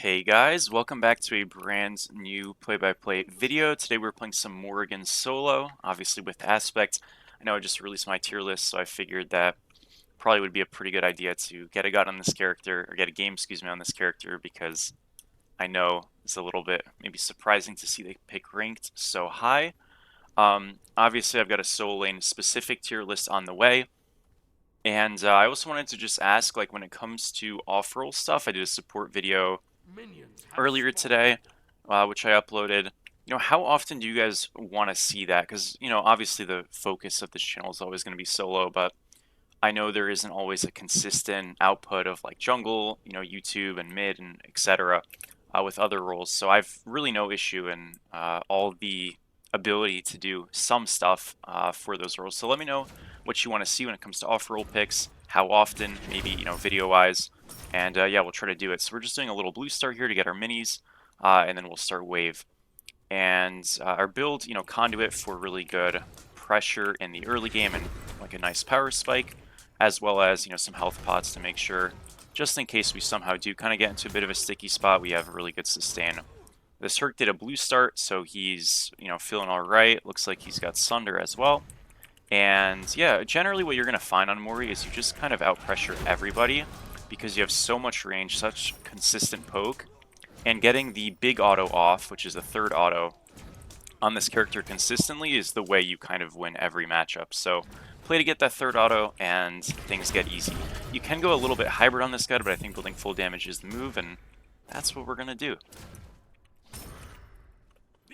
Hey guys, welcome back to a brand new play-by-play video. Today we're playing some Morrigan solo, obviously with Aspect. I know I just released my tier list, so I figured that probably would be a pretty good idea to get a gun on this character, or get a game, excuse me, on this character, because I know it's a little bit maybe surprising to see they pick ranked so high. Obviously I've got a solo lane specific tier list on the way. And I also wanted to just ask, like, when it comes to off-roll stuff, I did a support video earlier today, which I uploaded. How often do you guys want to see that? Because, obviously the focus of this channel is always going to be solo, but I know there isn't always a consistent output of like jungle, YouTube and mid and etc. With other roles. So I've really no issue in all the ability to do some stuff for those roles. So let me know what you want to see when it comes to off-roll picks, how often, maybe, video-wise. And yeah, we'll try to do it. So we're just doing a little blue start here to get our minis, and then we'll start wave. And our build, conduit for really good pressure in the early game and like a nice power spike, as well as, some health pots to make sure, just in case we somehow do kind of get into a bit of a sticky spot, we have a really good sustain. This Herc did a blue start, so he's, feeling all right. Looks like he's got Sunder as well. And yeah, generally what you're going to find on Mori is you just kind of outpressure everybody because you have so much range, such consistent poke, and getting the big auto off, which is the third auto, on this character consistently is the way you kind of win every matchup. So play to get that third auto and things get easy. You can go a little bit hybrid on this guy, but I think building full damage is the move, and that's what we're going to do.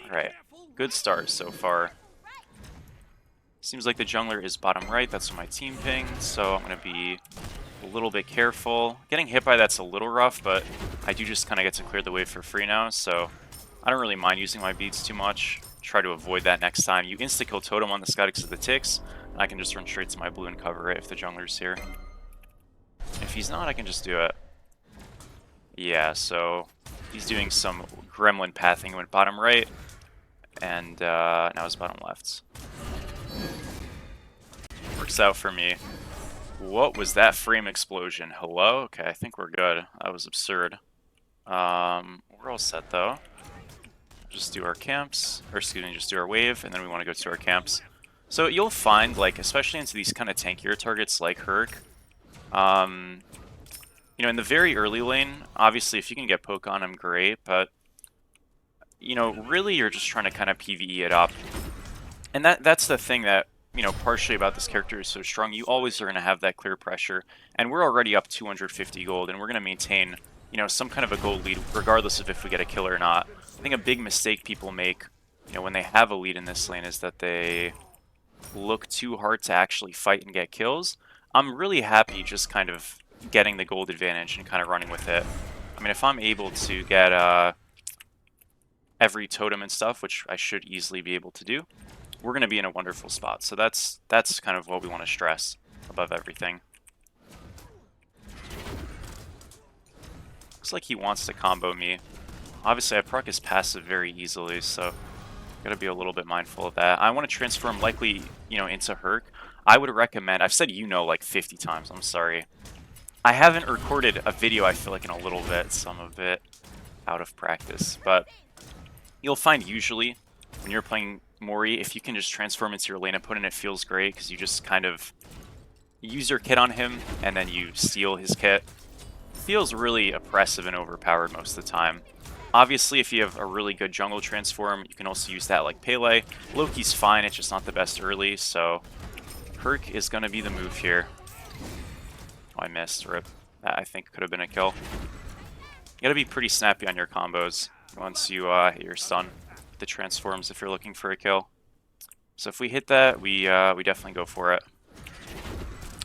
Alright, good start so far. Seems like the jungler is bottom right, that's what my team pinged, so I'm going to be a little bit careful. Getting hit by that's a little rough, but I do just kind of get to clear the wave for free now, so I don't really mind using my beads too much. Try to avoid that next time. You insta-kill totem on this guy because of the ticks, and I can just run straight to my blue and cover it if the jungler's here. If he's not, I can just do it. Yeah, so he's doing some gremlin pathing. He went bottom right, and now he's bottom left. Works out for me. What was that frame explosion? Hello? Okay, I think we're good. That was absurd. We're all set though. Just do our camps, or excuse me, just do our wave, and then we want to go to our camps. So you'll find, like, especially into these kind of tankier targets like Herc, in the very early lane, obviously if you can get poke on him, great, but, really you're just trying to kind of PvE it up. And that's the thing that, partially about this character is so strong. You always are going to have that clear pressure, and we're already up 250 gold, and we're going to maintain, some kind of a gold lead, regardless of if we get a kill or not. I think a big mistake people make, when they have a lead in this lane is that they look too hard to actually fight and get kills. I'm really happy just kind of getting the gold advantage and kind of running with it. I mean, if I'm able to get every totem and stuff, which I should easily be able to do, we're going to be in a wonderful spot. So that's kind of what we want to stress above everything. Looks like he wants to combo me. Obviously, I proc his passive very easily, so gotta be a little bit mindful of that. I want to transform likely, into Herc. I would recommend, I've said like 50 times, I'm sorry. I haven't recorded a video, I feel like, in a little bit, so I'm a bit out of practice. But you'll find usually, when you're playing Mori, if you can just transform into your lane opponent, it feels great, because you just kind of use your kit on him, and then you steal his kit. It feels really oppressive and overpowered most of the time. Obviously, if you have a really good jungle transform, you can also use that like Pele. Loki's fine, it's just not the best early, so Herc is going to be the move here. Oh, I missed. Rip. That, I think, could have been a kill. You gotta be pretty snappy on your combos once you hit your stun. The transforms if you're looking for a kill. So if we hit that, we definitely go for it.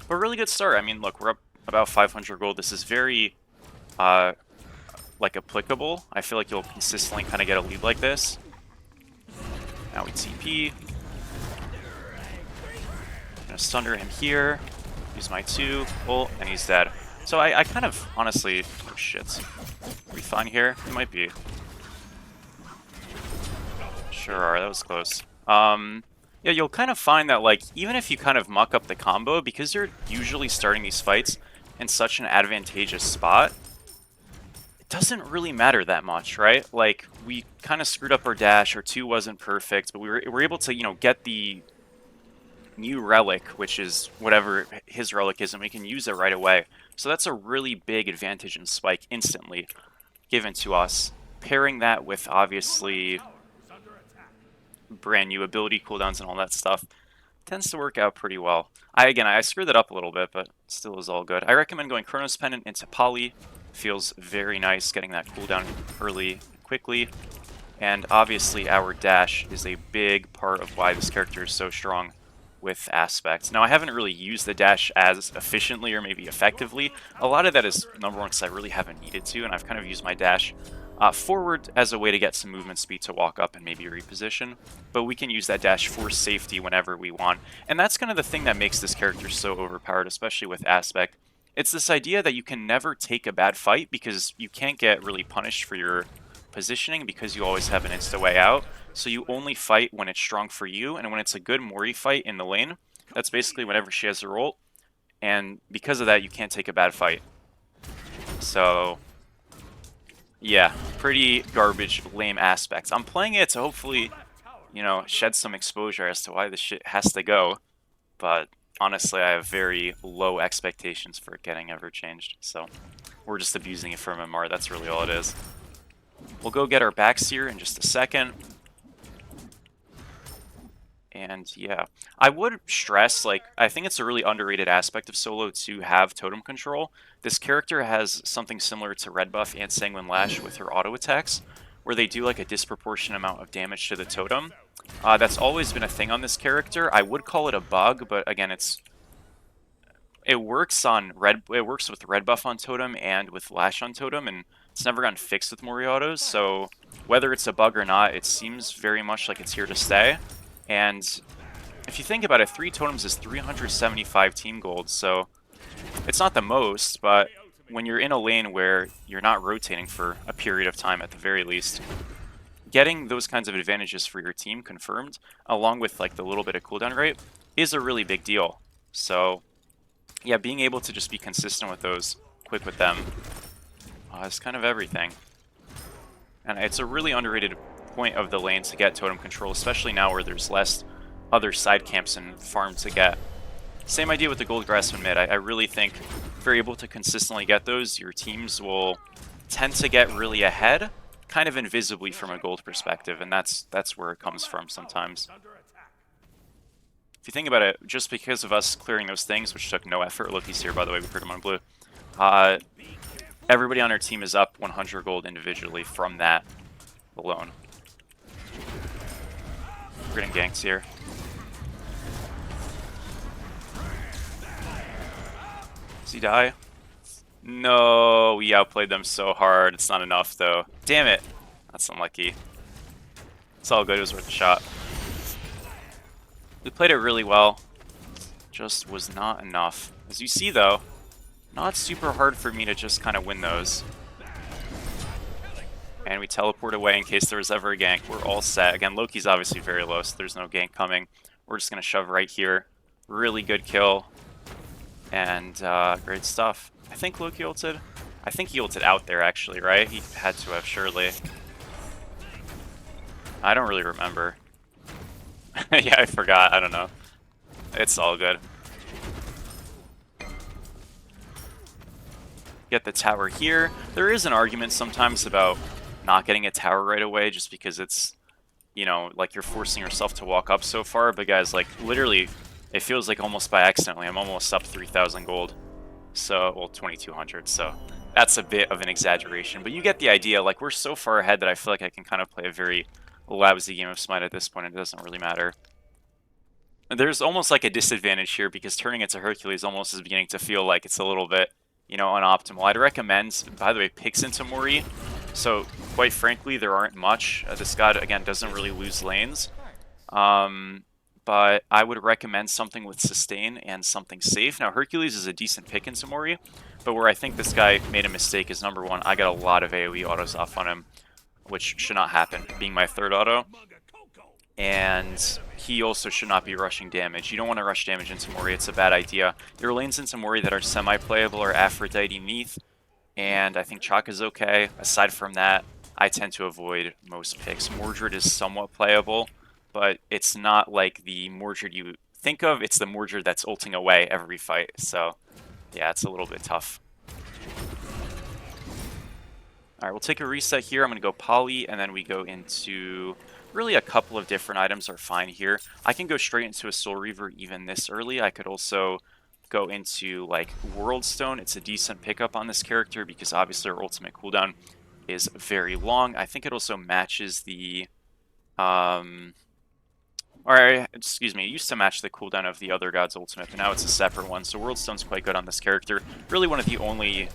But a really good start. I mean, look, we're up about 500 gold. This is very like applicable. I feel like you'll consistently kind of get a lead like this. Now we TP. Gonna Sunder him here. Use my 2 ult, and he's dead. So I kind of honestly, oh shit. Are we fine here? We might be. Sure are, that was close. Yeah, you'll kind of find that, like, even if you kind of muck up the combo, because you're usually starting these fights in such an advantageous spot, doesn't really matter that much, right? Like, we kind of screwed up our dash, our 2 wasn't perfect, but we were able to, you know, get the new relic, which is whatever his relic is, and we can use it right away. So that's a really big advantage in Spike instantly given to us. Pairing that with, obviously, brand new ability cooldowns and all that stuff tends to work out pretty well. Again, I screwed that up a little bit, but still is all good. I recommend going Chronos Pendant into Poly. Feels very nice getting that cooldown early, quickly. And obviously our dash is a big part of why this character is so strong with aspects. Now, I haven't really used the dash as efficiently or maybe effectively. A lot of that is, number one, because I really haven't needed to, and I've kind of used my dash forward as a way to get some movement speed to walk up and maybe reposition. But we can use that dash for safety whenever we want. And that's kind of the thing that makes this character so overpowered, especially with aspect. It's this idea that you can never take a bad fight because you can't get really punished for your positioning because you always have an insta way out. So you only fight when it's strong for you, and when it's a good Mori fight in the lane, that's basically whenever she has her ult. And because of that, you can't take a bad fight. So yeah, pretty garbage, lame aspects. I'm playing it to hopefully, you know, shed some exposure as to why this shit has to go. But honestly, I have very low expectations for it getting ever changed. So we're just abusing it from MR. That's really all it is. We'll go get our backs here in just a second. And yeah, I would stress, like, I think it's a really underrated aspect of solo to have totem control. This character has something similar to Red Buff and Sanguine Lash with her auto attacks, where they do like a disproportionate amount of damage to the totem. That's always been a thing on this character. I would call it a bug, but again, it works with Red Buff on totem and with Lash on totem, and it's never gotten fixed with Mori autos. So whether it's a bug or not, it seems very much like it's here to stay. And if you think about it, 3 totems is 375 team gold, so it's not the most, but when you're in a lane where you're not rotating for a period of time at the very least, getting those kinds of advantages for your team confirmed, along with like the little bit of cooldown rate, is a really big deal. So yeah, being able to just be consistent with those, quick with them, is kind of everything. And it's a really underrated point of the lane to get totem control, especially now where there's less other side camps and farm to get. Same idea with the gold grasp in mid. I really think if you're able to consistently get those, your teams will tend to get really ahead, kind of invisibly from a gold perspective, and that's where it comes from sometimes. If you think about it, just because of us clearing those things, which took no effort, Loki's here by the way, we put him on blue, everybody on our team is up 100 gold individually from that alone. We're getting ganks here. Does he die? No, we outplayed them so hard. It's not enough, though. Damn it. That's unlucky. It's all good. It was worth a shot. We played it really well. Just was not enough. As you see, though, not super hard for me to just kind of win those. And we teleport away in case there was ever a gank. We're all set. Again, Loki's obviously very low, so there's no gank coming. We're just going to shove right here. Really good kill. And great stuff. I think Loki ulted. I think he ulted out there, actually, right? He had to have, surely. I don't really remember. Yeah, I forgot. I don't know. It's all good. Get the tower here. There is an argument sometimes about not getting a tower right away just because it's, you know, like you're forcing yourself to walk up so far. But guys, like, literally, it feels like almost by accidentally. I'm almost up 3,000 gold. So, well, 2,200. So that's a bit of an exaggeration. But you get the idea. Like, we're so far ahead that I feel like I can kind of play a very lousy game of Smite at this point. It doesn't really matter. There's almost like a disadvantage here because turning it to Hercules almost is beginning to feel like it's a little bit, you know, unoptimal. I'd recommend, by the way, picks into Mori. So, quite frankly, there aren't much. This god, again, doesn't really lose lanes. But I would recommend something with sustain and something safe. Now, Hercules is a decent pick into Mori, but where I think this guy made a mistake is, number one, I got a lot of AoE autos off on him, which should not happen, being my third auto. And he also should not be rushing damage. You don't want to rush damage into Mori, it's a bad idea. Your lanes into Mori that are semi-playable are Aphrodite, Neath, and I think Chalk is okay. Aside from that, I tend to avoid most picks. Mordred is somewhat playable, but it's not like the Mordred you think of. It's the Mordred that's ulting away every fight. So, yeah, it's a little bit tough. All right, we'll take a reset here. I'm going to go Poly, and then we go into... Really, a couple of different items are fine here. I can go straight into a Soul Reaver even this early. I could also go into, like, World Stone. It's a decent pickup on this character because obviously our ultimate cooldown is very long. I think it also matches the... or, excuse me, it used to match the cooldown of the other god's ultimate, but now it's a separate one. So World Stone's quite good on this character. Really one of the only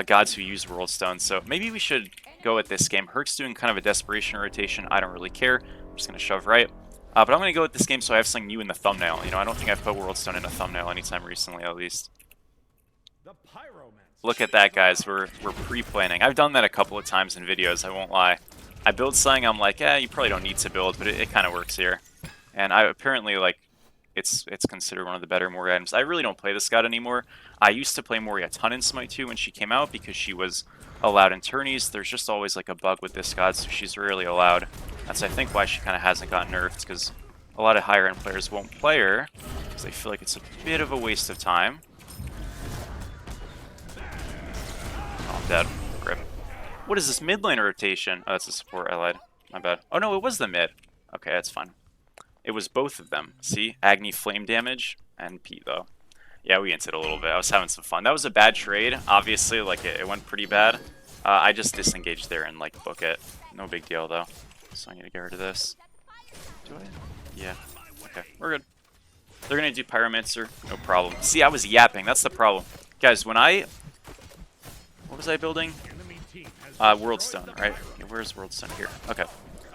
gods who use World Stone. So maybe we should go with this game. Herc's doing kind of a desperation rotation. I don't really care. I'm just going to shove right. But I'm going to go with this game so I have something new in the thumbnail. You know, I don't think I've put World Stone in a thumbnail anytime recently, at least. Look at that, guys. We're pre-planning. I've done that a couple of times in videos, I won't lie. I build something, I'm like, you probably don't need to build, but it kind of works here. And I apparently, like, it's considered one of the better Morrigan items. I really don't play this god anymore. I used to play Morrigan a ton in Smite 2 when she came out because she was allowed in tourneys. There's just always like a bug with this god, so she's rarely allowed. That's I think why she kind of hasn't gotten nerfed, because a lot of higher end players won't play her because they feel like it's a bit of a waste of time. Oh, I'm dead. Grip. What is this mid lane rotation? Oh, that's a support. I lied. My bad. Oh no, it was the mid. Okay, that's fine. It was both of them. See? Agni flame damage and Pete, though. Yeah, we inted a little bit. I was having some fun. That was a bad trade. Obviously, like, it went pretty bad. I just disengaged there and, like, book it. No big deal, though. So I'm going to get rid of this. Do I? Yeah. Okay, we're good. They're going to do Pyromancer. No problem. See, I was yapping. That's the problem. Guys, when I... What was I building? World Stone, right? Yeah, where's World Stone? Here. Okay.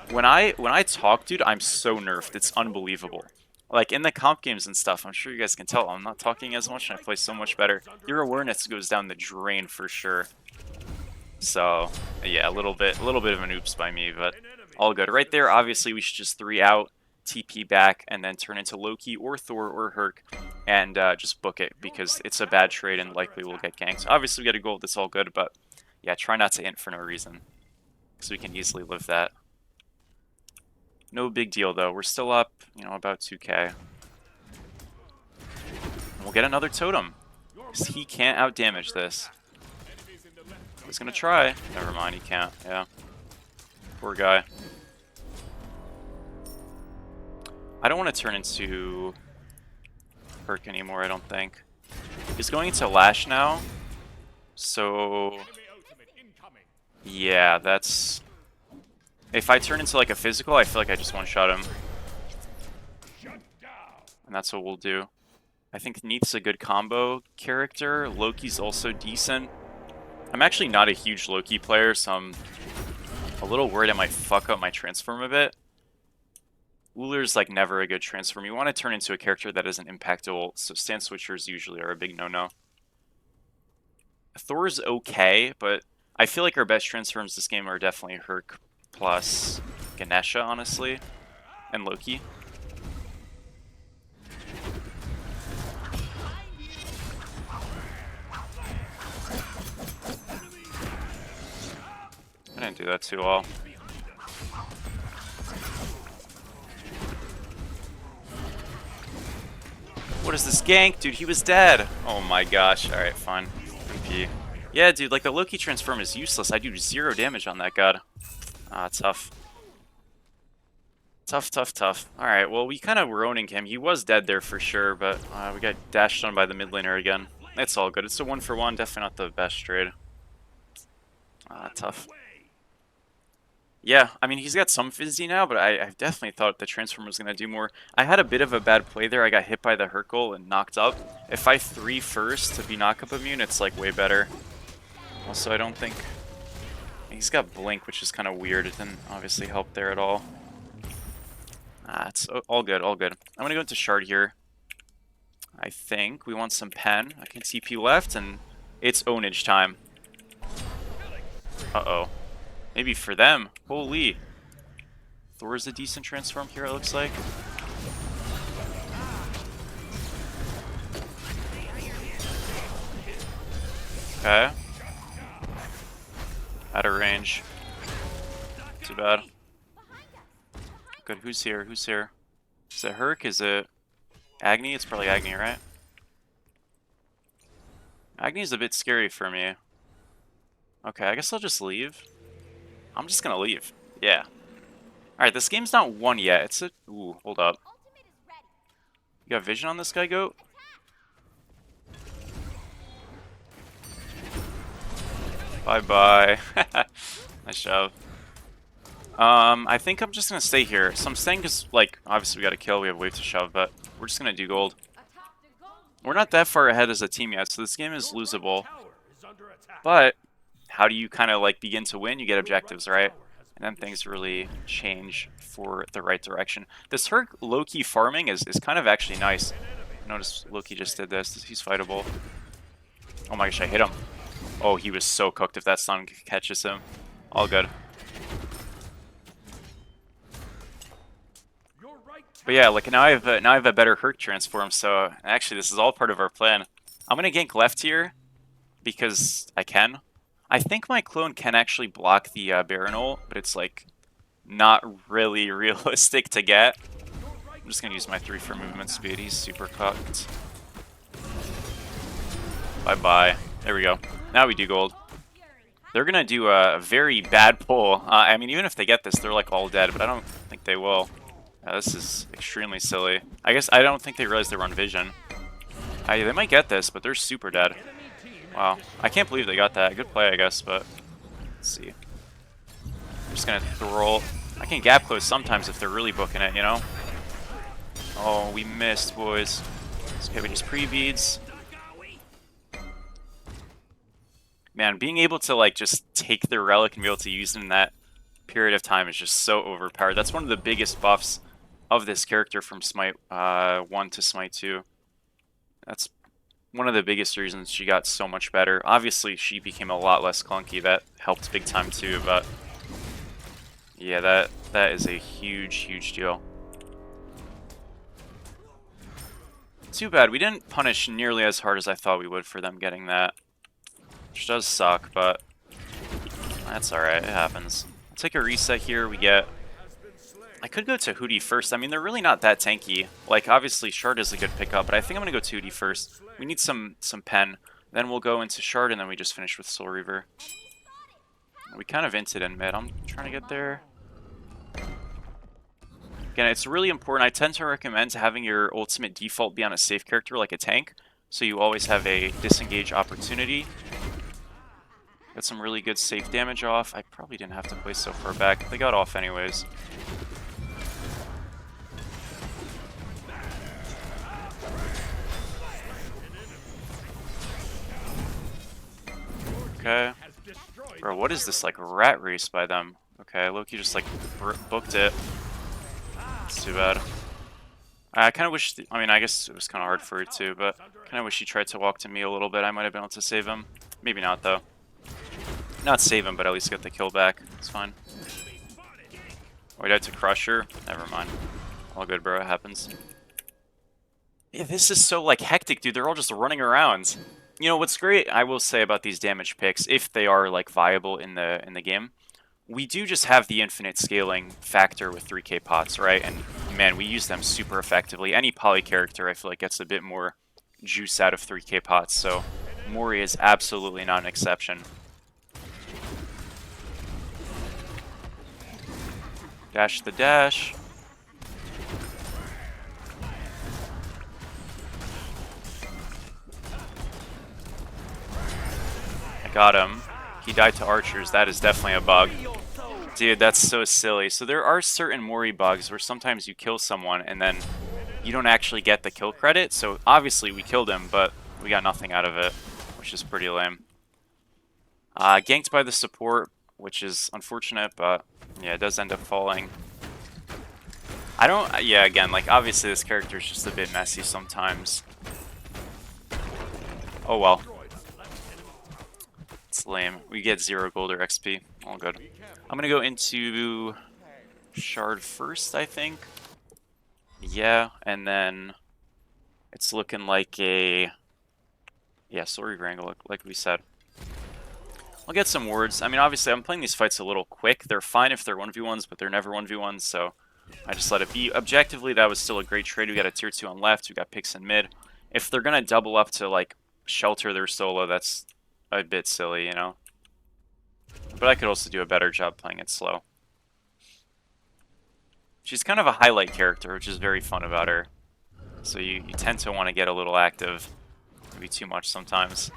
When I talk, dude, I'm so nerfed. It's unbelievable. Like, in the comp games and stuff, I'm sure you guys can tell, I'm not talking as much and I play so much better. Your awareness goes down the drain for sure. So, yeah, a little bit of an oops by me, but all good. Right there, obviously, we should just 3 out, TP back, and then turn into Loki or Thor or Herc, and just book it, because it's a bad trade and likely we'll get ganked. So obviously, we get a gold, that's all good, but yeah, try not to int for no reason, because we can easily live that. No big deal, though. We're still up, you know, about 2k. And we'll get another totem, because he can't outdamage this. He's gonna try. Never mind, he can't. Yeah. Poor guy. I don't want to turn into Herc anymore, I don't think. He's going into Lash now. So... yeah, that's... if I turn into like a physical, I feel like I just one-shot him. And that's what we'll do. I think Neith's a good combo character. Loki's also decent. I'm actually not a huge Loki player, so I'm a little worried I might fuck up my transform a bit. Ullr's like never a good transform. You want to turn into a character that isn't impactable, so stance switchers usually are a big no-no. Thor's okay, but I feel like our best transforms this game are definitely Herc plus Ganesha, honestly, and Loki. I didn't do that too well. What is this gank? Dude, he was dead. Oh my gosh. Alright, fine. MP. Yeah, dude, like the Loki transform is useless. I do 0 damage on that god. Ah, tough. Tough. Alright, well, we kind of were owning him. He was dead there for sure, but we got dashed on by the mid laner again. It's all good. It's a 1-for-1. Definitely not the best trade. Ah, tough. Yeah, I mean, he's got some fizzy now, but I definitely thought the transform was going to do more. I had a bit of a bad play there. I got hit by the Hercule and knocked up. If I 3 first to be knock-up immune, it's like way better. Also, I don't think... he's got Blink, which is kind of weird. It didn't obviously help there at all. Ah, it's all good, all good. I'm going to go into Shard here. I think we want some pen. I can TP left, and it's ownage time. Uh-oh. Maybe for them. Holy. Thor's a decent transform here, it looks like. Okay. Out of range. Too bad. Good, who's here? Who's here? Is it Herc? Is it Agni? It's probably Agni, right? Agni's a bit scary for me. Okay, I guess I'll just leave. I'm just gonna leave. Yeah. Alright, this game's not won yet. It's a... Ooh, hold up. You got vision on this guy, Goat? Bye-bye. Nice job. I think I'm just gonna stay here. So I'm staying because, like, obviously we got to kill, we have wave to shove, but we're just gonna do gold. We're not that far ahead as a team yet, so this game is losable. But how do you kind of, like, begin to win? You get objectives, right? And then things really change for the right direction. This Herc low-key farming is kind of actually nice. Notice Loki just did this. He's fightable. Oh my gosh, I hit him. Oh, he was so cooked if that stun catches him. All good. But yeah, like now I have a better Herc transform, so actually this is all part of our plan. I'm gonna gank left here because I can. I think my clone can actually block the Baron ult, but it's like not really realistic to get. I'm just gonna use my 3 for movement speed. He's super cooked. Bye bye. There we go. Now we do gold. They're gonna do a very bad pull. I mean, even if they get this, they're like all dead, but I don't think they will. This is extremely silly. I guess I don't think they realize they were on vision. They might get this, but they're super dead. Wow. I can't believe they got that. Good play, I guess, but let's see. I'm just gonna throw. I can gap close sometimes if they're really booking it, you know? Oh, we missed, boys. Let's get these pre-beads. Man, being able to, like, just take the relic and be able to use it in that period of time is just so overpowered. That's one of the biggest buffs of this character from Smite 1 to Smite 2. That's one of the biggest reasons she got so much better. Obviously, she became a lot less clunky. That helped big time too, but yeah, that is a huge, huge deal. Too bad. We didn't punish nearly as hard as I thought we would for them getting that. Which does suck, but that's alright. It happens. I'll take a reset here. We get... I could go to Hootie first. I mean, they're really not that tanky. Like, obviously, Shard is a good pickup, but I think I'm going to go to Hootie first. We need some pen. Then we'll go into Shard, and then we just finish with Soul Reaver. We kind of inted in mid. I'm trying to get there. Again, it's really important. I tend to recommend having your ultimate default be on a safe character like a tank, so you always have a disengage opportunity. Got some really good safe damage off. I probably didn't have to play so far back. They got off anyways. Okay. Bro, what is this, like, rat race by them? Okay, Loki just, like, booked it. It's too bad. I kind of wish... I mean, I guess it was kind of hard for her too, but kind of wish he tried to walk to me a little bit. I might have been able to save him. Maybe not, though. Not save him, but at least get the kill back. It's fine. Oh, he died to Crusher? Never mind. All good, bro. It happens. Yeah, this is so, like, hectic, dude. They're all just running around. You know, what's great, I will say, about these damage picks, if they are, like, viable in the game, we do just have the infinite scaling factor with 3k pots, right? And, man, we use them super effectively. Any poly character, I feel like, gets a bit more juice out of 3k pots, so Mori is absolutely not an exception. Dash the dash. I got him. He died to archers. That is definitely a bug. Dude, that's so silly. So there are certain Mori bugs where sometimes you kill someone and then you don't actually get the kill credit. So obviously we killed him, but we got nothing out of it, which is pretty lame. Ganked by the support, which is unfortunate, but yeah, it does end up falling. I don't... Yeah, again, like, obviously this character is just a bit messy sometimes. Oh, well. It's lame. We get 0 gold or XP. All good. I'm gonna go into Shard first, I think. Yeah, and then it's looking like a... Yeah, Soul Reaver angle, like we said. I'll get some words. I mean, obviously, I'm playing these fights a little quick. They're fine if they're 1v1s, but they're never 1v1s, so I just let it be. Objectively, that was still a great trade. We got a tier 2 on left. We got picks in mid. If they're going to double up to, like, shelter their solo, that's a bit silly, you know? But I could also do a better job playing it slow. She's kind of a highlight character, which is very fun about her. So you tend to want to get a little active. Maybe too much sometimes.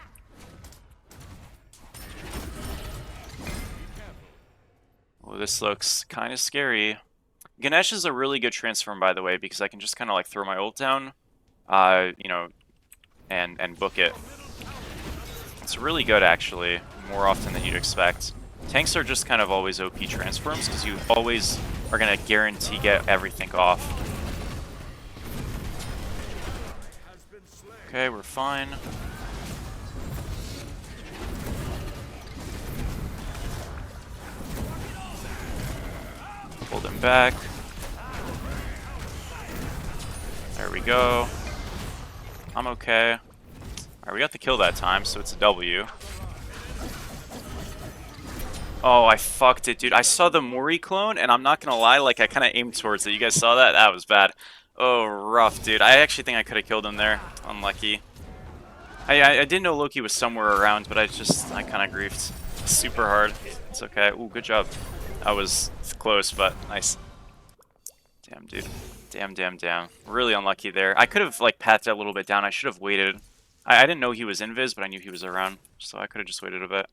Oh, this looks kind of scary. Ganesh is a really good transform, by the way, because I can just kind of like throw my ult down, you know, and book it. It's really good, actually, more often than you'd expect. Tanks are just kind of always OP transforms, because you always are going to guarantee get everything off. Okay, we're fine. Hold him back. There we go. I'm okay. Alright, we got the kill that time, so it's a W. Oh, I fucked it, dude. I saw the Mori clone, and I'm not gonna lie, like, I kind of aimed towards it. You guys saw that? That was bad. Oh, rough, dude. I actually think I could have killed him there. Unlucky. I didn't know Loki was somewhere around, but I kind of griefed super hard. It's okay. Ooh, good job. That was close, but nice. Damn, dude. Damn. Really unlucky there. I could have, like, pathed that a little bit down. I should have waited. I didn't know he was invis, but I knew he was around, so I could have just waited a bit.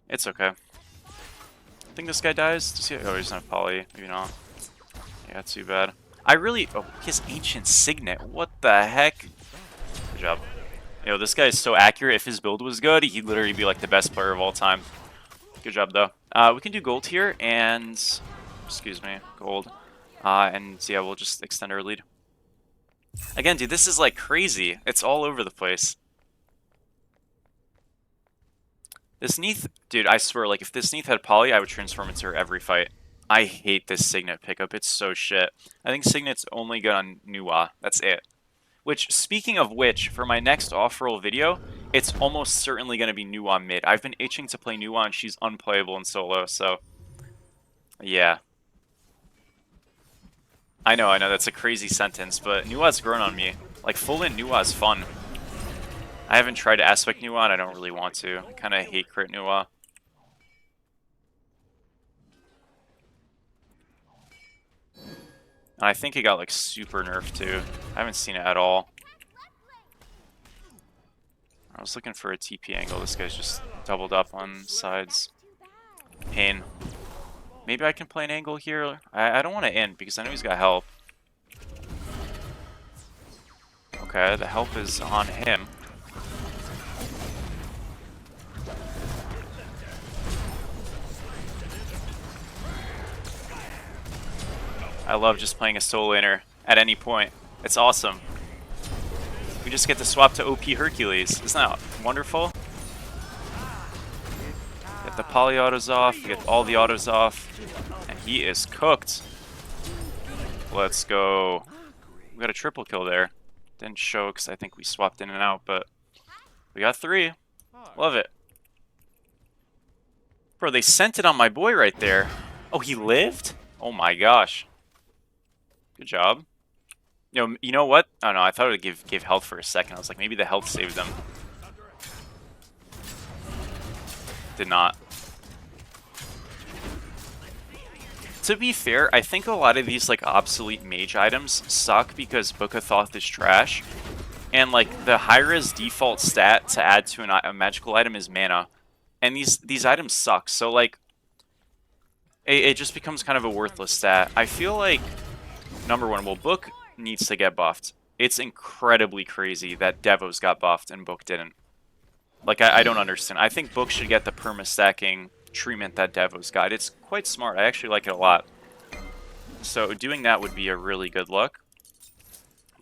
It's okay. I think this guy dies. Does he? Oh, he doesn't have poly. Maybe not. Yeah, too bad. Oh, his ancient signet. What the heck? Good job. Yo, this guy is so accurate. If his build was good, he'd literally be like the best player of all time. Good job, though. We can do gold here, and... Excuse me, gold. And yeah, we'll just extend our lead. Again, dude, this is like crazy. It's all over the place. This Neath, dude, I swear, like, if this Neath had poly, I would transform into her every fight. I hate this Signet pickup. It's so shit. I think Signet's only good on Nuwa. That's it. Which, speaking of which, for my next off-roll video, it's almost certainly going to be Nuwa mid. I've been itching to play Nuwa, and she's unplayable in solo, so... Yeah. I know, that's a crazy sentence, but Nuwa's grown on me. Like, full-in Nuwa's fun. I haven't tried Aspect Nuwa, and I don't really want to. I kind of hate crit Nuwa. And I think it got, like, super nerfed, too. I haven't seen it at all. I was looking for a TP angle. This guy's just doubled up on sides. Pain. Maybe I can play an angle here. I don't want to end, because I know he's got help. Okay, the help is on him. I love just playing a solo laner at any point. It's awesome. We just get to swap to OP Hercules. Isn't that wonderful? Get the poly autos off, get all the autos off, and he is cooked. Let's go. We got a triple kill there. Didn't show because I think we swapped in and out, but we got 3. Love it. Bro, they sent it on my boy right there. Oh, he lived? Oh my gosh. Good job. You know what? Oh no, I thought it would give health for a second. I was like, maybe the health saved them. Did not. To be fair, I think a lot of these like obsolete mage items suck because Book of Thoth is trash. And like the high-res default stat to add to a magical item is mana. And these items suck. So like it just becomes kind of a worthless stat. I feel like number one, well, Book needs to get buffed. It's incredibly crazy that Devos got buffed and Book didn't. Like, I don't understand. I think Book should get the perma-stacking treatment that Devos got. It's quite smart. I actually like it a lot. So doing that would be a really good look.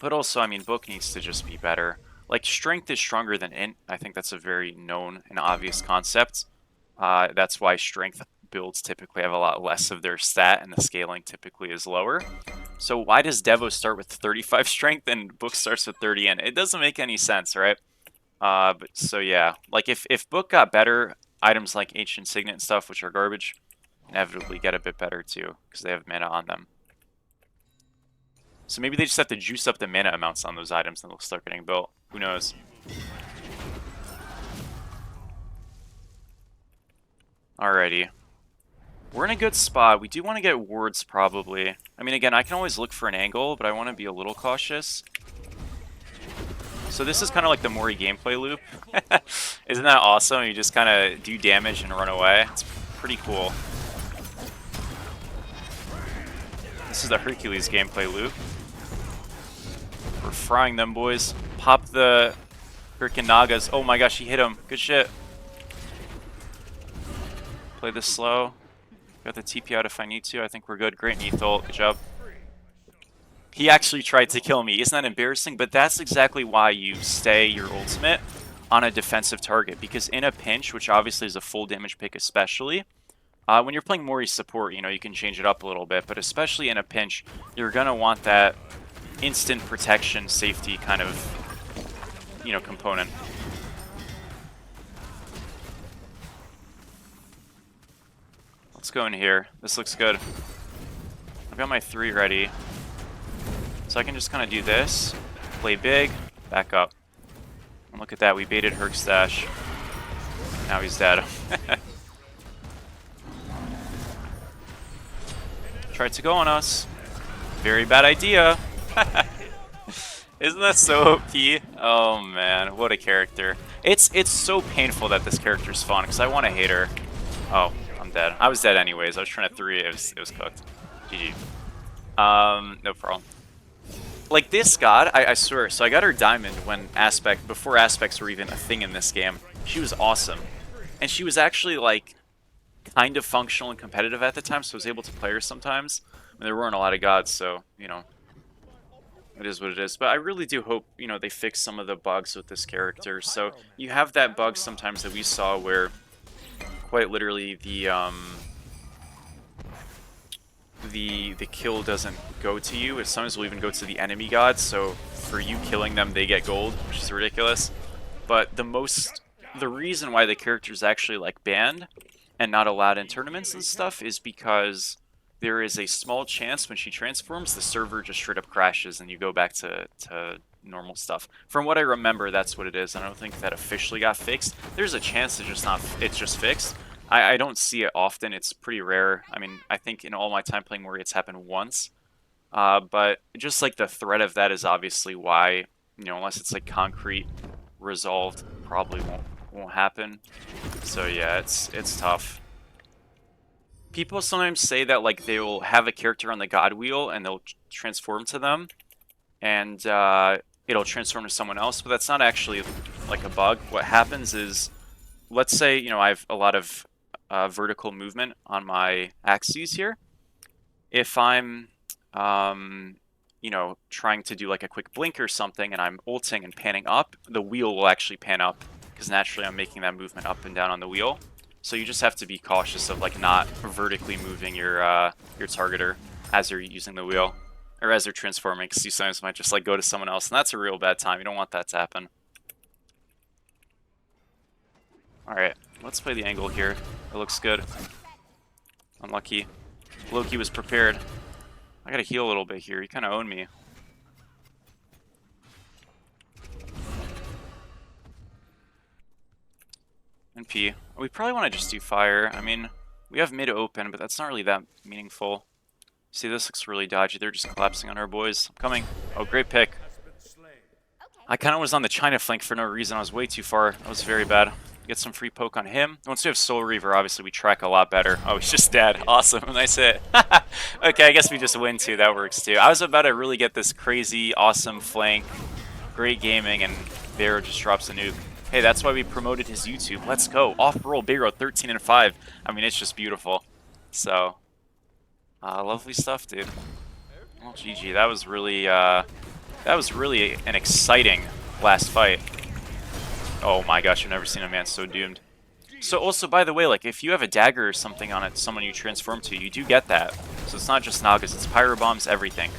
But also, I mean, Book needs to just be better. Like, strength is stronger than int. I think that's a very known and obvious concept. That's why strength builds typically have a lot less of their stat, and the scaling typically is lower. So why does Devo start with 35 strength and Book starts with 30 in? It doesn't make any sense, right? So yeah, like if Book got better, items like Ancient Signet and stuff, which are garbage, inevitably get a bit better too, because they have mana on them. So maybe they just have to juice up the mana amounts on those items and they'll start getting built. Who knows? Alrighty. We're in a good spot. We do want to get wards, probably. I mean, again, I can always look for an angle, but I want to be a little cautious. So this is kind of like the Mori gameplay loop. Isn't that awesome? You just kind of do damage and run away. It's pretty cool. This is the Hercules gameplay loop. We're frying them, boys. Pop the freaking Nagas. Oh my gosh, he hit him. Good shit. Play this slow. Got the TP out if I need to. I think we're good. Great Neath ult. Good job. He actually tried to kill me. Isn't that embarrassing? But that's exactly why you stay your ultimate on a defensive target. Because in a pinch, which obviously is a full damage pick especially, when you're playing Mori support, you know, you can change it up a little bit. But especially in a pinch, you're going to want that instant protection, safety kind of, you know, component. Let's go in here. This looks good. I've got my 3 ready. So I can just kind of do this, play big, back up. And look at that, we baited Herc's stash. Now he's dead. Tried to go on us. Very bad idea. Isn't that so OP? Oh man, what a character. It's so painful that this character's fun, because I want to hate her. Oh, I'm dead. I was dead anyways. I was trying to 3, it was cooked. GG. No problem. Like this god, I swear, so I got her diamond when before aspects were even a thing in this game. She was awesome. And she was actually like kind of functional and competitive at the time, so I was able to play her sometimes. I mean, there weren't a lot of gods, so, you know, it is what it is. But I really do hope, you know, they fix some of the bugs with this character. So you have that bug sometimes that we saw where quite literally the kill doesn't go to you. It sometimes will even go to the enemy god, so for you killing them they get gold, which is ridiculous. But the reason why the character is actually like banned and not allowed in tournaments and stuff is because there is a small chance when she transforms the server just straight up crashes and you go back to normal stuff. From what I remember, that's what it is. I don't think that officially got fixed. There's a chance it's just fixed. I don't see it often. It's pretty rare. I mean, I think in all my time playing Mori, it's happened once. But just like the threat of that is obviously why, you know, unless it's like concrete resolved, probably won't happen. So yeah, it's tough. People sometimes say that like they will have a character on the god wheel and they'll transform to them, and it'll transform to someone else. But that's not actually like a bug. What happens is, let's say, you know, I have a lot of vertical movement on my axes here. If I'm, you know, trying to do like a quick blink or something and I'm ulting and panning up, the wheel will actually pan up because naturally I'm making that movement up and down on the wheel. So you just have to be cautious of like not vertically moving your targeter as you're using the wheel or as they're transforming, because you sometimes might just like go to someone else, and that's a real bad time. You don't want that to happen. Alright, let's play the angle here. It looks good. Unlucky. Loki was prepared. I gotta heal a little bit here. You kind of own me. NP. We probably want to just do fire. I mean, we have mid open, but that's not really that meaningful. See, this looks really dodgy. They're just collapsing on our boys. I'm coming. Oh, great pick. I kind of was on the China flank for no reason. I was way too far. That was very bad. Get some free poke on him. Once we have Soul Reaver, obviously we track a lot better. Oh, he's just dead. Awesome. Nice hit. Okay, I guess we just win too. That works too. I was about to really get this crazy, awesome flank. Great gaming, and Barrow just drops a nuke. Hey, that's why we promoted his YouTube. Let's go. Off-roll Barrow 13 and 5. I mean, it's just beautiful. So, lovely stuff, dude. Well, GG. That was really an exciting last fight. Oh my gosh, I've never seen a man so doomed. So also, by the way, like if you have a dagger or something on it, someone you transform to, you do get that. So it's not just Nagas, it's pyro bombs, everything.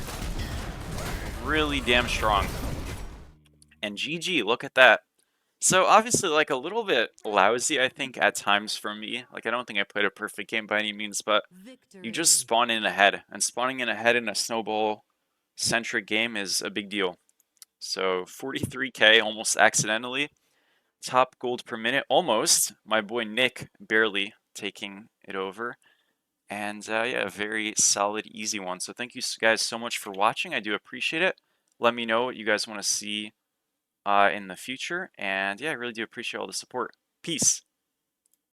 Really damn strong. And GG, look at that. So obviously, like a little bit lousy, I think, at times for me. Like I don't think I played a perfect game by any means, but you just Victory. spawn in ahead, and spawning in ahead in a snowball-centric game is a big deal. So 43K almost accidentally. Top gold per minute, almost. My boy Nick barely taking it over. And yeah, a very solid, easy one. So thank you guys so much for watching. I do appreciate it. Let me know what you guys want to see in the future. And yeah, I really do appreciate all the support. Peace.